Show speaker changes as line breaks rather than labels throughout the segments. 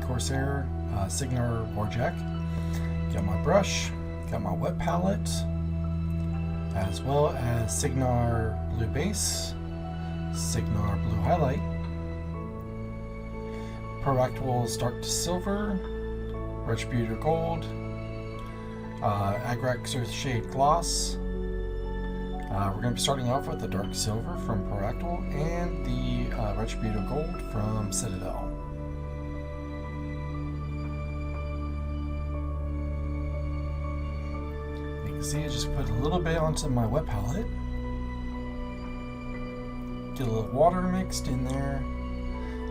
Corsair Cygnar warjack. Got my brush, got my wet palette, as well as Cygnar blue base, Cygnar blue highlight, Proactible's dark to silver, retributor gold, agrax earthshade gloss. We're going to be starting off with the dark silver from Proactable and the retributor gold from Citadel. You can see I just put a little bit onto my wet palette. Get a little water mixed in there.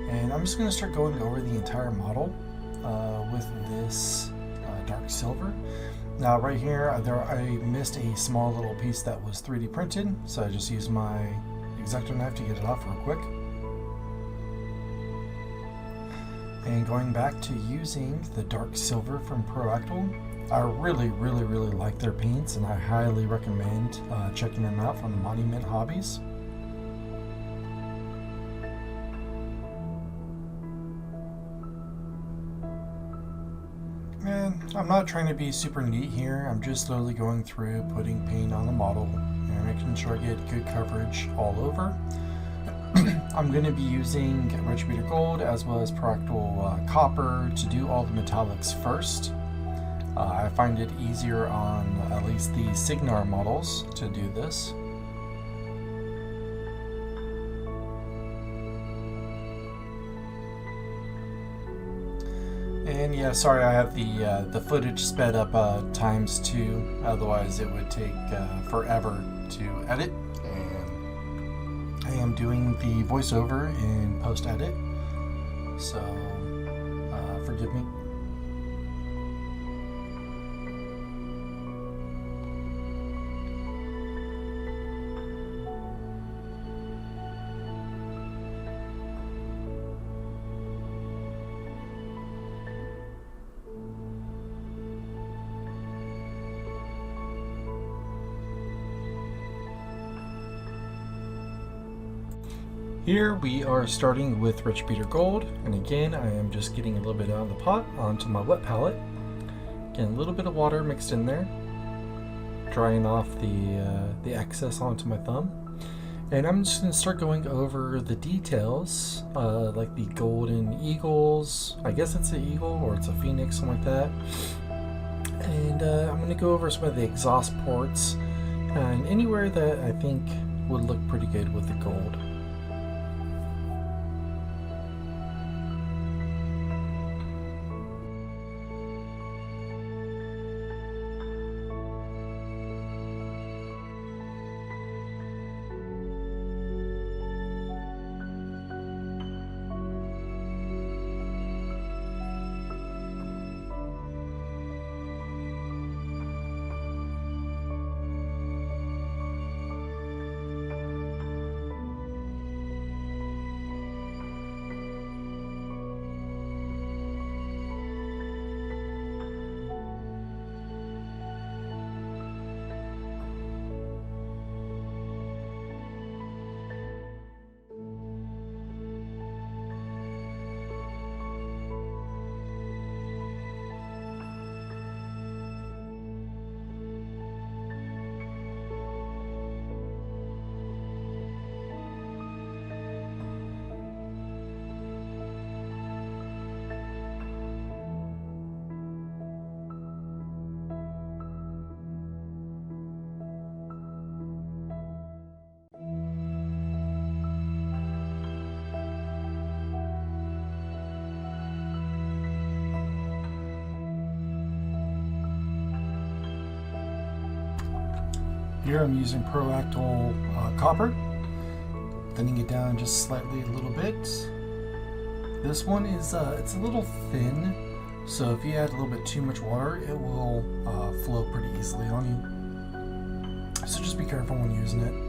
And I'm just going to start going over the entire model with this dark silver. Now right here, I missed a small little piece that was 3D printed, so I just used my X-Acto knife to get it off real quick. And going back to using the dark silver from Proactable, I really like their paints, and I highly recommend checking them out from Monument Hobbies. And I'm not trying to be super neat here, I'm just slowly going through putting paint on the model and making sure I get good coverage all over. I'm going to be using Retributor Gold as well as Proactable Copper to do all the metallics first. I find it easier on at least the Cygnar models to do this. And yeah, sorry I have the footage sped up ×2, otherwise it would take forever to edit. And I am doing the voiceover in post-edit, so forgive me. Here we are starting with Retributor Gold, and again I am just getting a little bit out of the pot onto my wet palette. Getting a little bit of water mixed in there, drying off the excess onto my thumb. And I'm just going to start going over the details, like the golden eagles. I guess it's an eagle or it's a phoenix, something like that. And I'm going to go over some of the exhaust ports and anywhere that I think would look pretty good with the gold. Here I'm using Proactable Copper, thinning it down just slightly a little bit. This one is it's a little thin, so if you add a little bit too much water, it will flow pretty easily on you. So just be careful when using it.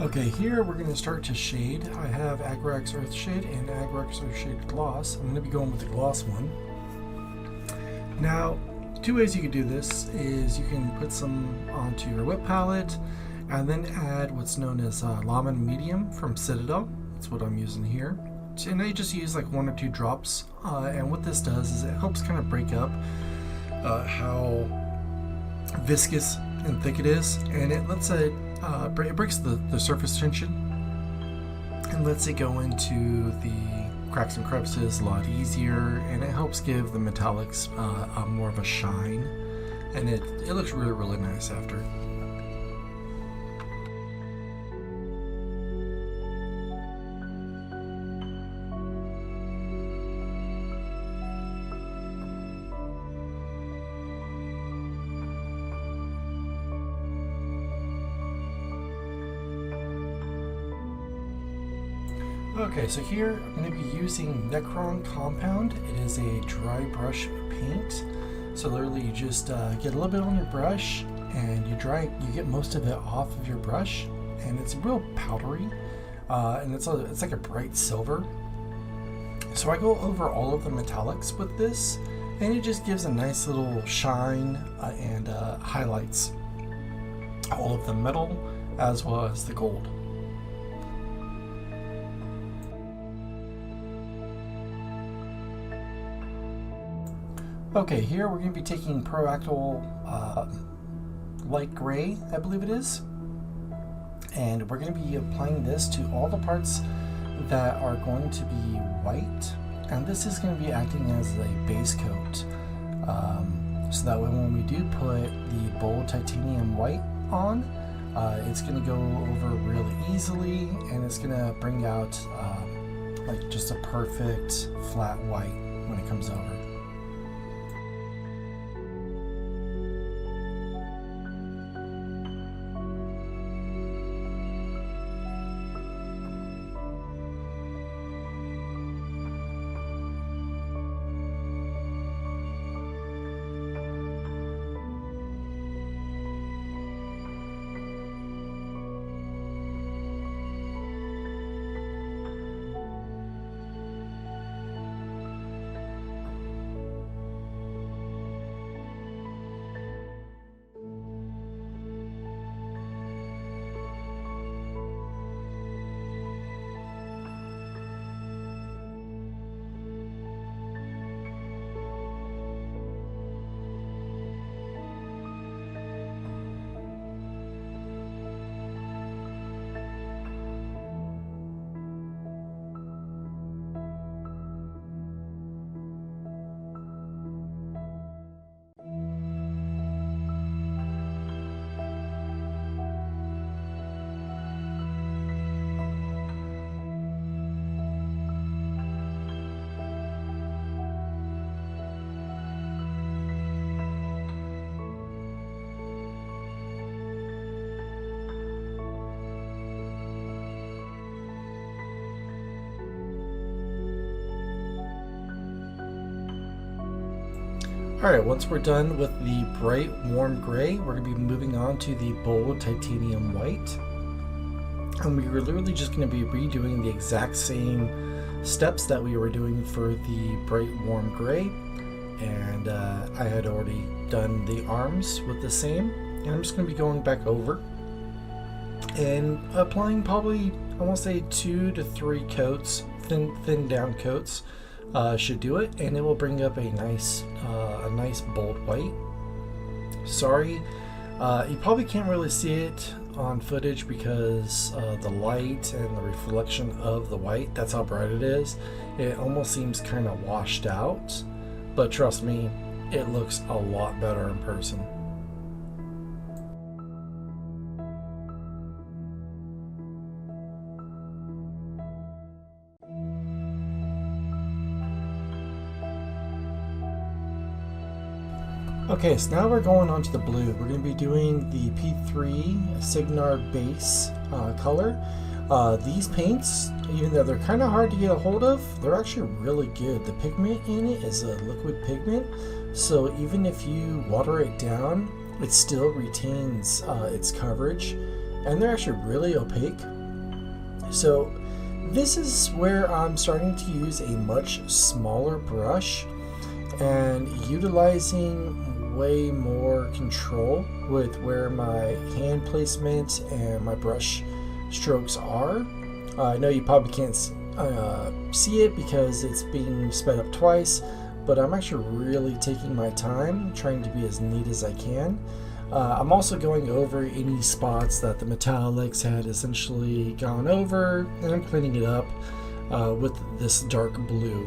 Okay, here we're going to start to shade. I have agrax earthshade and agrax earthshade gloss. I'm going to be going with the gloss one. Now, two ways you can do this is you can put some onto your whip palette and then add what's known as Lahmian Medium from Citadel. That's what I'm using here. And I just use like 1 or 2 drops. And what this does is it helps kind of break up how viscous and thick it is, and it lets it breaks the surface tension and lets it go into the cracks and crevices a lot easier, and it helps give the metallics more of a shine, and it looks really nice after. Okay, so here I'm going to be using Necron Compound. It is a dry brush paint. So literally you just get a little bit on your brush and you get most of it off of your brush, and it's real powdery, and it's like a bright silver. So I go over all of the metallics with this, and it just gives a nice little shine and highlights all of the metal as well as the gold. Okay, here we're going to be taking Acryl light gray, I believe it is, and we're going to be applying this to all the parts that are going to be white, and this is going to be acting as a base coat, so that way when we do put the bold titanium white on, it's going to go over really easily, and it's going to bring out like just a perfect flat white when it comes over. Alright, once we're done with the bright warm gray, we're going to be moving on to the bold titanium white. And we're literally just going to be redoing the exact same steps that we were doing for the bright warm gray. And I had already done the arms with the same. And I'm just going to be going back over and applying probably, I want to say 2 to 3 coats, thin down coats. Should do it, and it will bring up a nice bold white. Sorry, you probably can't really see it on footage because the light and the reflection of the white, that's how bright it is. It almost seems kind of washed out, but trust me, it looks a lot better in person. Okay, so now we're going on to the blue. We're going to be doing the P3 Cygnar base color. These paints, even though they're kind of hard to get a hold of, they're actually really good. The pigment in it is a liquid pigment, so even if you water it down, it still retains its coverage, and they're actually really opaque. So this is where I'm starting to use a much smaller brush and utilizing way more control with where my hand placement and my brush strokes are. I know you probably can't see it because it's being sped up twice, but I'm actually really taking my time trying to be as neat as I can. I'm also going over any spots that the metallics had essentially gone over, and I'm cleaning it up with this dark blue.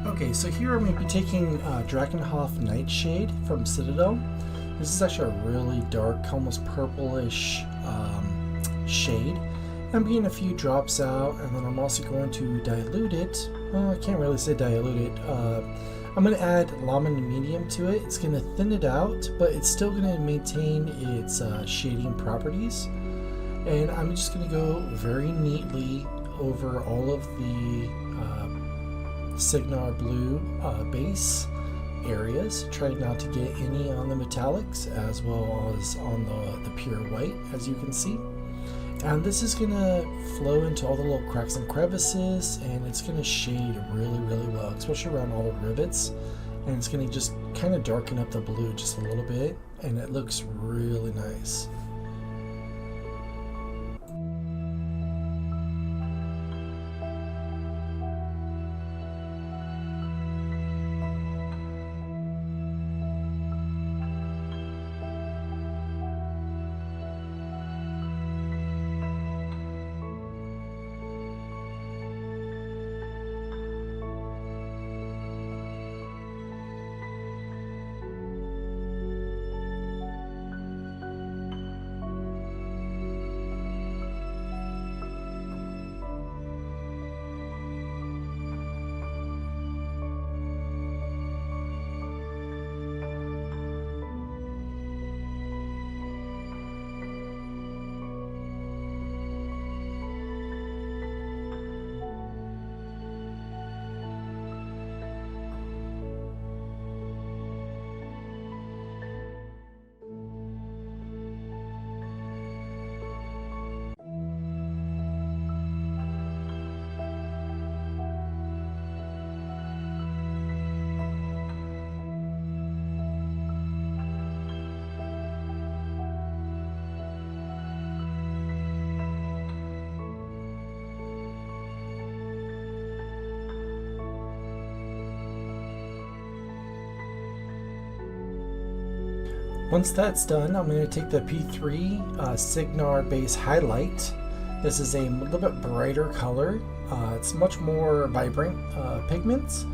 Okay, so here I'm going to be taking Drakenhof Nightshade from Citadel. This is actually a really dark, almost purplish shade. I'm getting a few drops out, and then I'm also going to dilute it. Well, I can't really say dilute it. I'm going to add Lahmian Medium to it. It's going to thin it out, but it's still going to maintain its shading properties. And I'm just going to go very neatly over all of the Cygnar blue base areas, trying not to get any on the metallics as well as on the pure white, as you can see. And this is going to flow into all the little cracks and crevices, and it's going to shade really, really well, especially around all the rivets. And it's going to just kind of darken up the blue just a little bit, and it looks really nice. Once that's done, I'm going to take the P3 Cygnar base highlight. This is a little bit brighter color. It's much more vibrant pigments.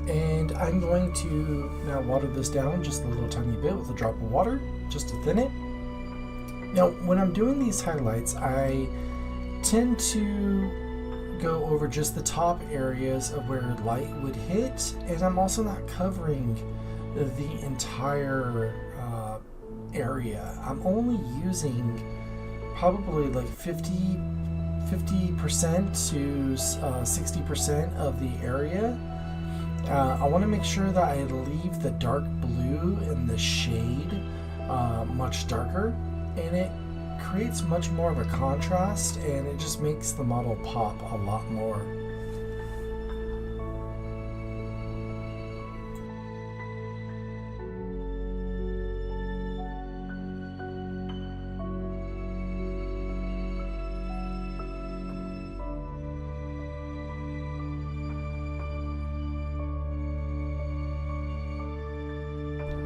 And I'm going to now water this down just a little tiny bit with a drop of water, just to thin it. Now, when I'm doing these highlights, I tend to go over just the top areas of where light would hit, and I'm also not covering the entire area. I'm only using probably like 50% to 60% of the area. I want to make sure that I leave the dark blue and the shade much darker, and it creates much more of a contrast, and it just makes the model pop a lot more.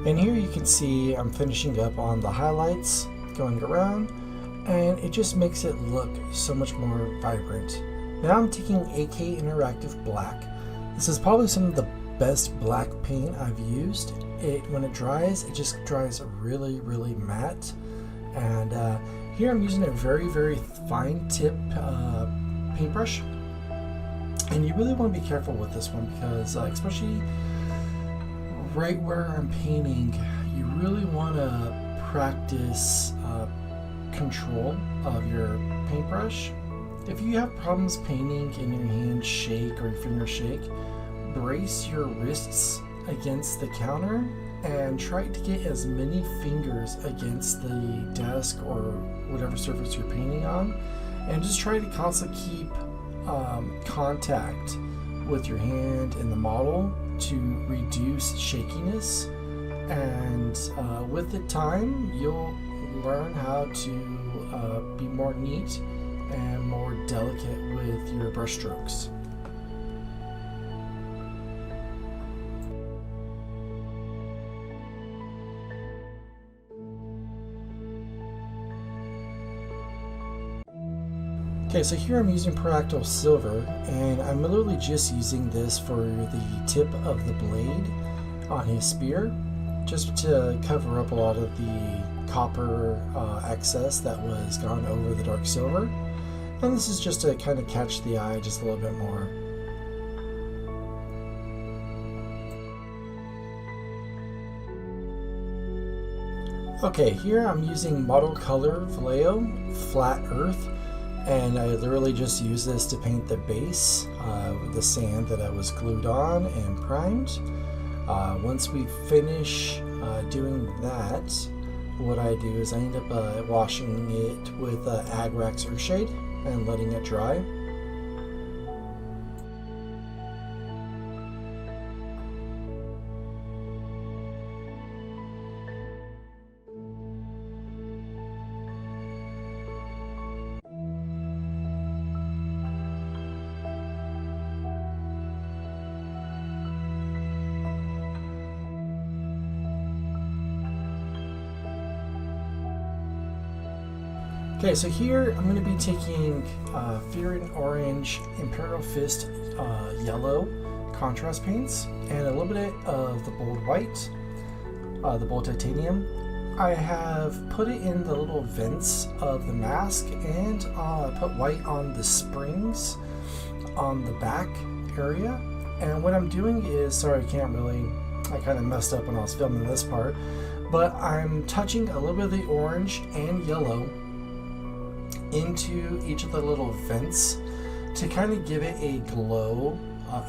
And here you can see I'm finishing up on the highlights, going around, and it just makes it look so much more vibrant. Now I'm taking AK Interactive Black. This is probably some of the best black paint I've used. When it dries, it just dries really, really matte. And here I'm using a very, very fine tip paintbrush. And you really want to be careful with this one because especially right where I'm painting, you really want to practice control of your paintbrush. If you have problems painting and your hands shake or your fingers shake, brace your wrists against the counter and try to get as many fingers against the desk or whatever surface you're painting on, and just try to constantly keep contact with your hand and the model to reduce shakiness. And with the time, you'll learn how to be more neat and more delicate with your brush strokes. Okay, so here I'm using Peractyl Silver, and I'm literally just using this for the tip of the blade on his spear, just to cover up a lot of the copper excess that was gone over the dark silver. And this is just to kind of catch the eye just a little bit more. Okay, here I'm using Model Color Vallejo Flat Earth, and I literally just use this to paint the base with the sand that I was glued on and primed. Once we finish doing that, what I do is I end up washing it with agrax earthshade and letting it dry. Okay, so here I'm going to be taking Fuegan Orange, Imperial Fist Yellow contrast paints, and a little bit of the Bold White, the Bold Titanium. I have put it in the little vents of the mask, and put white on the springs on the back area. And what I'm doing is, sorry, I kind of messed up when I was filming this part, but I'm touching a little bit of the orange and yellow into each of the little vents to kind of give it a glow,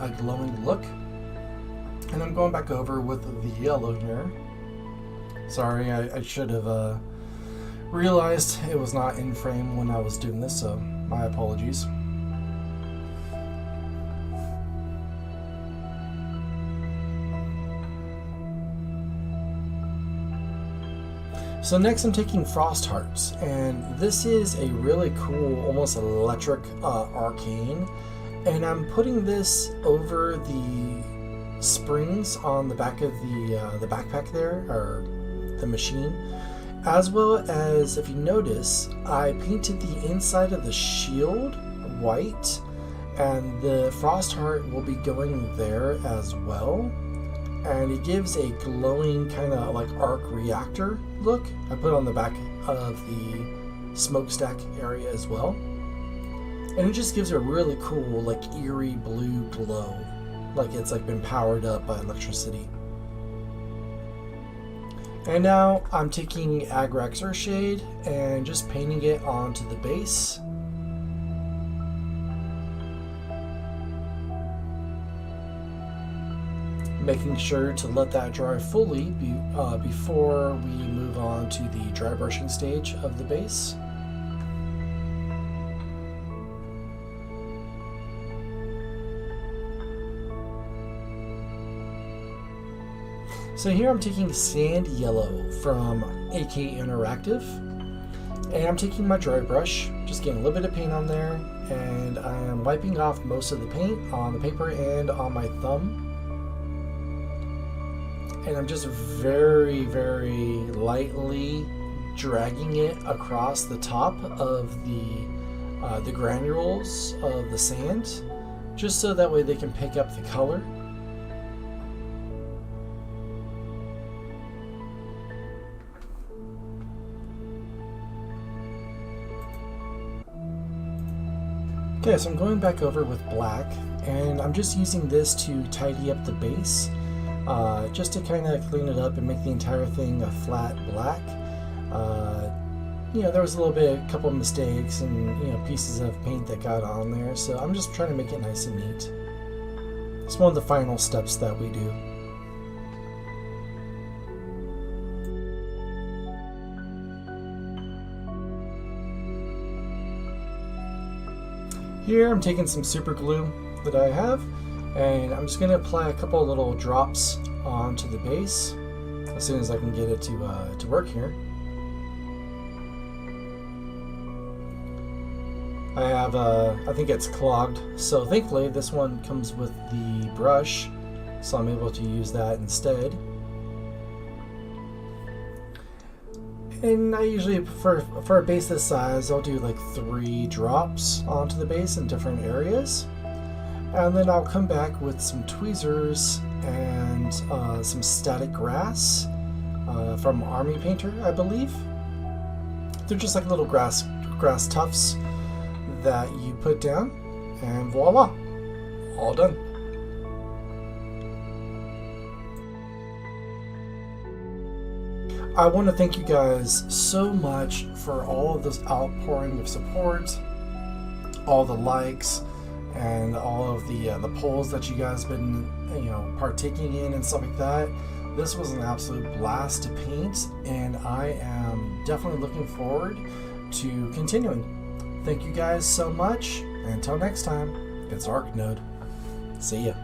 a glowing look. And I'm going back over with the yellow here. Sorry, I should have realized it was not in frame when I was doing this, so my apologies. So next I'm taking Frosthearts, and this is a really cool, almost electric arcane, and I'm putting this over the springs on the back of the backpack there, or the machine. As well as, if you notice, I painted the inside of the shield white, and the frostheart will be going there as well. And it gives a glowing kind of like arc reactor look. I put on the back of the smokestack area as well. And it just gives a really cool, like eerie blue glow, like it's like been powered up by electricity. And now I'm taking Agrax Earthshade and just painting it onto the base. Making sure to let that dry fully before we move on to the dry brushing stage of the base. So here I'm taking Sand Yellow from AK Interactive, and I'm taking my dry brush, just getting a little bit of paint on there, and I am wiping off most of the paint on the paper and on my thumb. And I'm just very, very lightly dragging it across the top of the granules of the sand, just so that way they can pick up the color. Okay, so I'm going back over with black, and I'm just using this to tidy up the base, just to kind of clean it up and make the entire thing a flat black. You know, there was a couple of mistakes and, you know, pieces of paint that got on there, so I'm just trying to make it nice and neat. It's one of the final steps that we do. Here I'm taking some super glue that I have, and I'm just going to apply a couple of little drops onto the base as soon as I can get it to work here. I have I think it's clogged, so thankfully this one comes with the brush, so I'm able to use that instead. And I usually, for a base this size, I'll do like 3 drops onto the base in different areas. And then I'll come back with some tweezers and some static grass from Army Painter, I believe. They're just like little grass tufts that you put down, and voila, all done. I want to thank you guys so much for all of this outpouring of support, all the likes, and all of the polls that you guys have been, you know, partaking in and stuff like that. This was an absolute blast to paint, and I am definitely looking forward to continuing. Thank you guys so much, and until next time, it's ArcNode. See ya.